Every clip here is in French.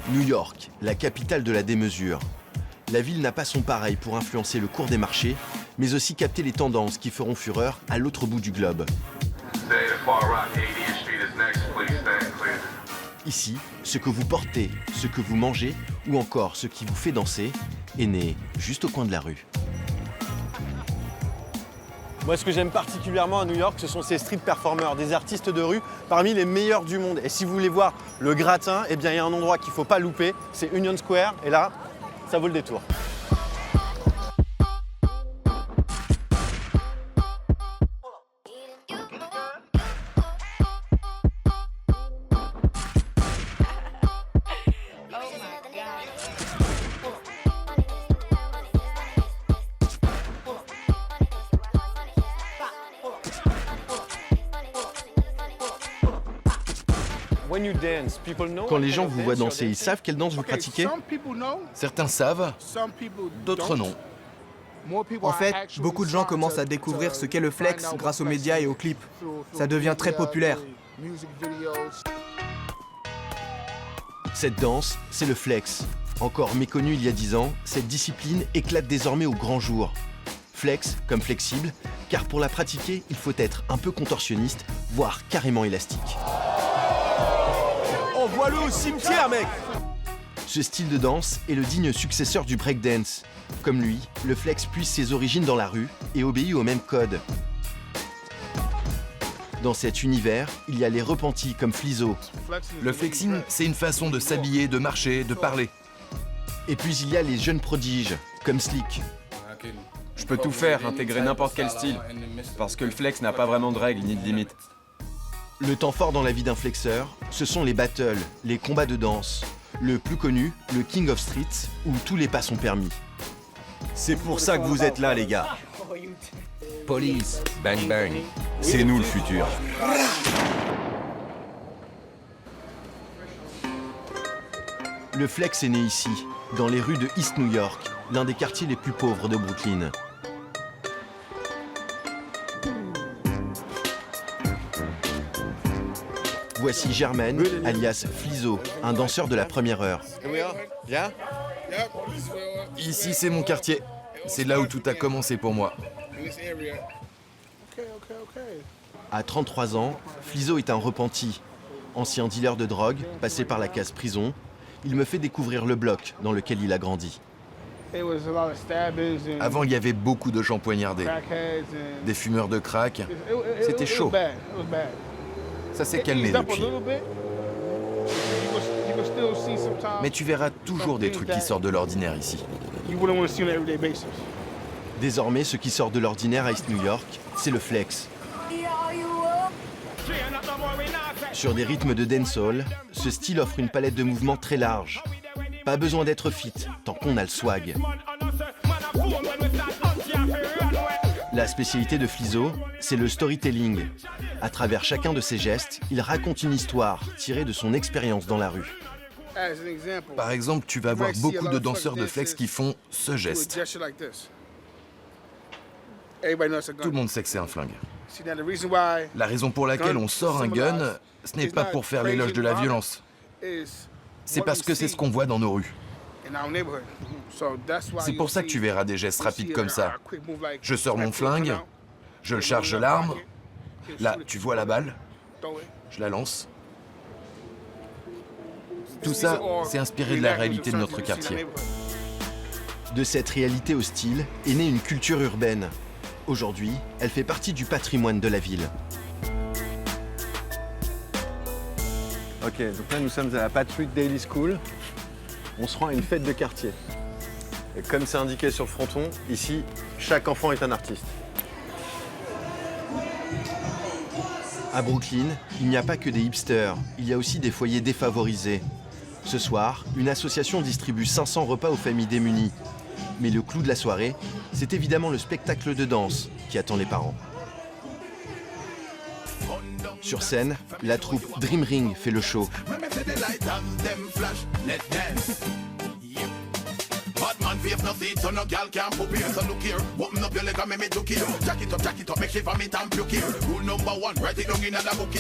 New York, la capitale de la démesure. La ville n'a pas son pareil pour influencer le cours des marchés, mais aussi capter les tendances qui feront fureur à l'autre bout du globe. Ici, ce que vous portez, ce que vous mangez ou encore ce qui vous fait danser est né juste au coin de la rue. Moi, ce que j'aime particulièrement à New York, ce sont ces street performers, des artistes de rue parmi les meilleurs du monde. Et si vous voulez voir le gratin, eh bien, il y a un endroit qu'il ne faut pas louper, c'est Union Square. Et là, ça vaut le détour. Quand les gens vous voient danser, ils savent quelle danse vous pratiquez? Certains savent, d'autres non. En fait, beaucoup de gens commencent à découvrir ce qu'est le flex grâce aux médias et aux clips. Ça devient très populaire. Cette danse, c'est le flex. Encore méconnue il y a 10 ans, cette discipline éclate désormais au grand jour. Flex comme flexible, car pour la pratiquer, il faut être un peu contorsionniste, voire carrément élastique. Envoie-le au cimetière, mec! Ce style de danse est le digne successeur du breakdance. Comme lui, le flex puise ses origines dans la rue et obéit aux mêmes codes. Dans cet univers, il y a les repentis comme Flizzo. Le flexing, c'est une façon de s'habiller, de marcher, de parler. Et puis il y a les jeunes prodiges comme Slick. Je peux tout faire, intégrer n'importe quel style. Parce que le flex n'a pas vraiment de règles ni de limites. Le temps fort dans la vie d'un flexeur, ce sont les battles, les combats de danse. Le plus connu, le King of Streets, où tous les pas sont permis. C'est pour ça que vous êtes là, les gars. Police, bang bang. C'est nous le futur. Le flex est né ici, dans les rues de East New York, l'un des quartiers les plus pauvres de Brooklyn. Voici Jermaine, alias Flizzo, un danseur de la première heure. Ici, c'est mon quartier. C'est là où tout a commencé pour moi. À 33 ans, Flizzo est un repenti. Ancien dealer de drogue, passé par la case prison, il me fait découvrir le bloc dans lequel il a grandi. Avant, il y avait beaucoup de gens poignardés. Des fumeurs de crack. C'était chaud. Ça s'est calmé depuis. Mais tu verras toujours des trucs qui sortent de l'ordinaire ici. Désormais, ce qui sort de l'ordinaire à East New York, c'est le flex. Sur des rythmes de dancehall, ce style offre une palette de mouvements très large. Pas besoin d'être fit, tant qu'on a le swag. La spécialité de Flizzo, c'est le storytelling. À travers chacun de ses gestes, il raconte une histoire tirée de son expérience dans la rue. Par exemple, tu vas voir beaucoup de danseurs de flex qui font ce geste. Tout le monde sait que c'est un flingue. La raison pour laquelle on sort un gun, ce n'est pas pour faire l'éloge de la violence. C'est parce que c'est ce qu'on voit dans nos rues. C'est pour ça que tu verras des gestes rapides comme ça. Je sors mon flingue, je charge l'arme. Là, tu vois la balle, je la lance. Tout ça, c'est inspiré de la réalité de notre quartier. De cette réalité hostile est née une culture urbaine. Aujourd'hui, elle fait partie du patrimoine de la ville. Ok, donc là nous sommes à la Patrick Daly School. On se rend à une fête de quartier. Et comme c'est indiqué sur le fronton, ici, chaque enfant est un artiste. À Brooklyn, il n'y a pas que des hipsters, il y a aussi des foyers défavorisés. Ce soir, une association distribue 500 repas aux familles démunies. Mais le clou de la soirée, c'est évidemment le spectacle de danse qui attend les parents. Sur scène, la troupe Dream Ring fait le show.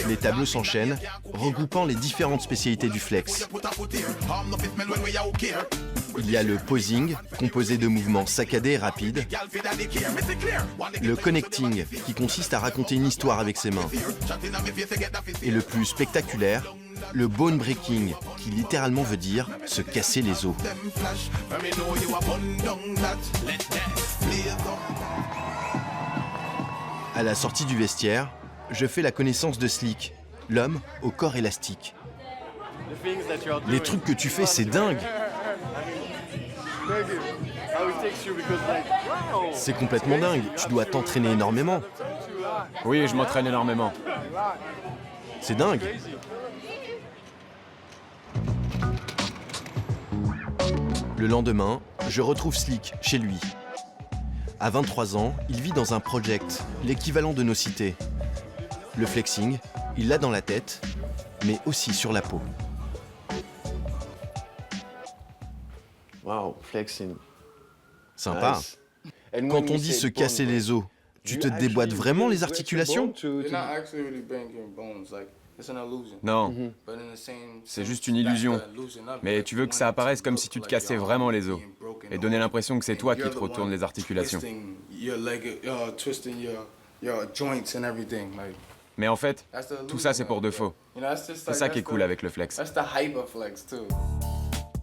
Les tableaux s'enchaînent, regroupant les différentes spécialités du flex. Il y a le posing, composé de mouvements saccadés et rapides. Le connecting, qui consiste à raconter une histoire avec ses mains. Et le plus spectaculaire, le bone breaking, qui littéralement veut dire se casser les os. À la sortie du vestiaire, je fais la connaissance de Slick, l'homme au corps élastique. Les trucs que tu fais, c'est dingue! C'est complètement dingue, tu dois t'entraîner énormément. Oui, je m'entraîne énormément. C'est dingue. Le lendemain, je retrouve Slick chez lui. À 23 ans, il vit dans un project, l'équivalent de nos cités. Le flexing, il l'a dans la tête, mais aussi sur la peau. Wow, flexing. Sympa. Nice. Quand on dit se casser les os, tu te déboîtes vraiment les articulations? Non, c'est juste une illusion. Mais tu veux que ça apparaisse comme si tu te cassais vraiment les os. Et donner l'impression que c'est toi qui te retournes les articulations. Mais en fait, tout ça c'est pour de faux. C'est ça qui est cool avec le flex.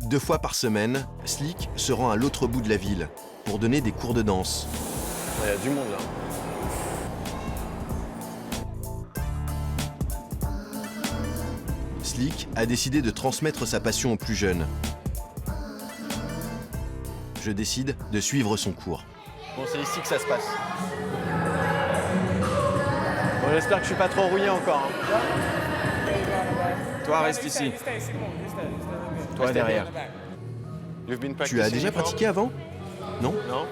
2 fois par semaine, Slick se rend à l'autre bout de la ville pour donner des cours de danse. Il y a du monde là. Slick a décidé de transmettre sa passion aux plus jeunes. Je décide de suivre son cours. Bon, c'est ici que ça se passe. Bon, j'espère que je suis pas trop rouillé encore. Toi, reste ici. Toi, derrière. Tu as déjà pratiqué avant? Non? Non?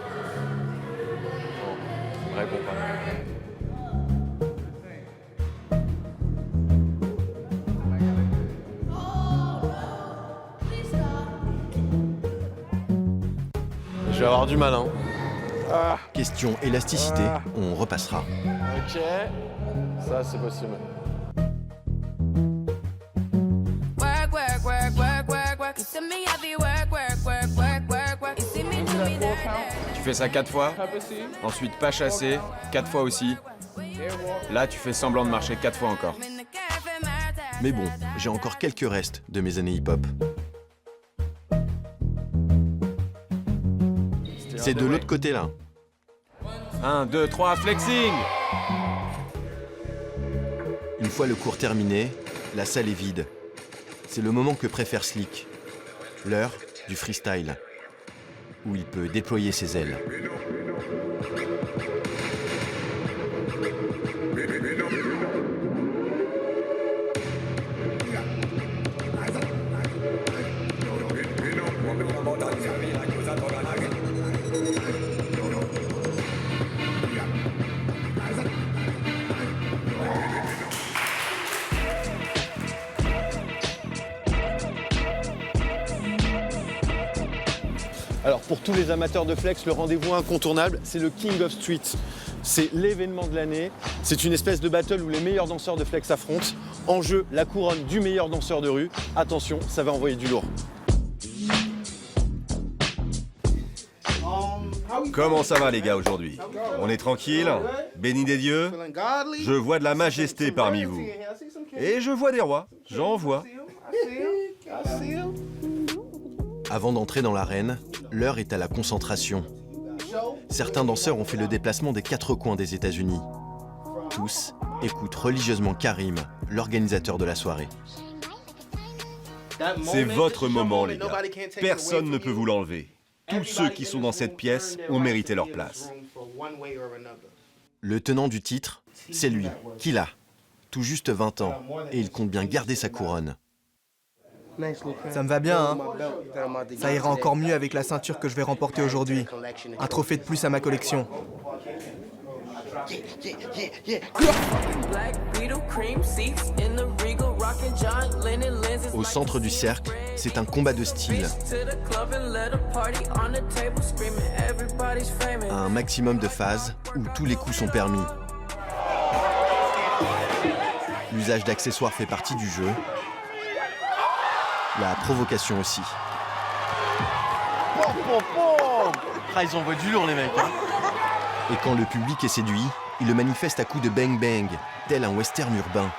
Bon, réponds pas. Je vais avoir du mal, hein. Question élasticité, on repassera. Ok, ça c'est possible. Tu fais ça 4 fois, ensuite pas chassé, 4 fois aussi. Là, tu fais semblant de marcher 4 fois encore. Mais bon, j'ai encore quelques restes de mes années hip-hop. C'est de l'autre côté là. 1, 2, 3, flexing! Une fois le cours terminé, la salle est vide. C'est le moment que préfère Slick. L'heure du freestyle, où il peut déployer ses ailes. Alors pour tous les amateurs de flex, le rendez-vous incontournable, c'est le King of Street. C'est l'événement de l'année. C'est une espèce de battle où les meilleurs danseurs de flex s'affrontent. En jeu, la couronne du meilleur danseur de rue. Attention, ça va envoyer du lourd. Comment ça va les gars aujourd'hui? On est tranquille? Béni des dieux? Je vois de la majesté parmi vous. Et je vois des rois. J'en vois. Avant d'entrer dans l'arène, l'heure est à la concentration. Certains danseurs ont fait le déplacement des 4 coins des États-Unis. Tous écoutent religieusement Karim, l'organisateur de la soirée. C'est votre moment les gars. Personne ne peut vous l'enlever. Tous ceux qui sont dans cette pièce ont mérité leur place. Le tenant du titre, c'est lui, Killa. Tout juste 20 ans, et il compte bien garder sa couronne. Ça me va bien, hein. Ça ira encore mieux avec la ceinture que je vais remporter aujourd'hui. Un trophée de plus à ma collection. Au centre du cercle, c'est un combat de style. Un maximum de phases où tous les coups sont permis. L'usage d'accessoires fait partie du jeu. La provocation aussi. Ah, ils envoient du lourd, les mecs. Hein. Et quand le public est séduit, il le manifeste à coups de bang-bang, tel un western urbain.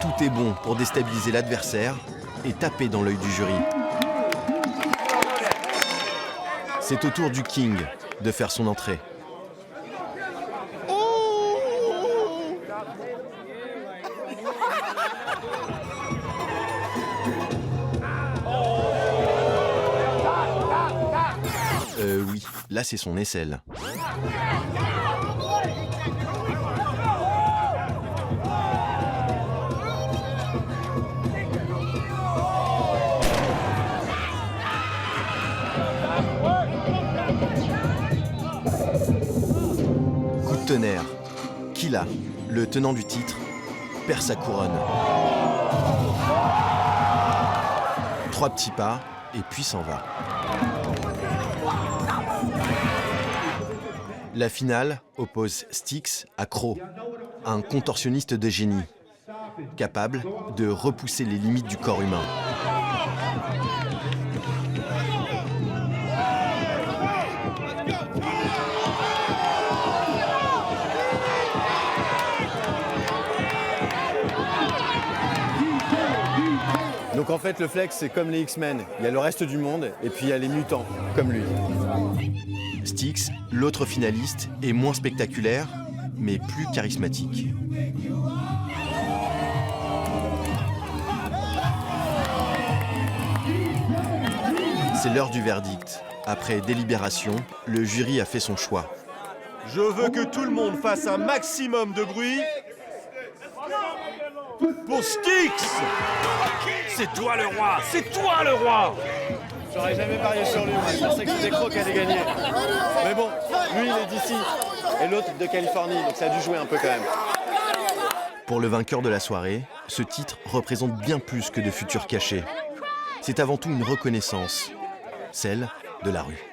Tout est bon pour déstabiliser l'adversaire et taper dans l'œil du jury. C'est au tour du King de faire son entrée. Oui, là c'est son aisselle. Coup de tonnerre. Killa, le tenant du titre, perd sa couronne. 3 petits pas et puis s'en va. La finale oppose Styx à Crow, un contorsionniste de génie, capable de repousser les limites du corps humain. Donc en fait, le Flex, c'est comme les X-Men. Il y a le reste du monde et puis il y a les mutants, comme lui. Styx, l'autre finaliste, est moins spectaculaire, mais plus charismatique. C'est l'heure du verdict. Après délibération, le jury a fait son choix. Je veux que tout le monde fasse un maximum de bruit pour Styx. C'est toi le roi! C'est toi le roi! J'aurais jamais parié sur lui, moi. Je pensais que c'était Crow qui allait gagner. Mais bon, lui il est d'ici et l'autre de Californie, donc ça a dû jouer un peu quand même. Pour le vainqueur de la soirée, ce titre représente bien plus que de futurs cachets. C'est avant tout une reconnaissance, celle de la rue.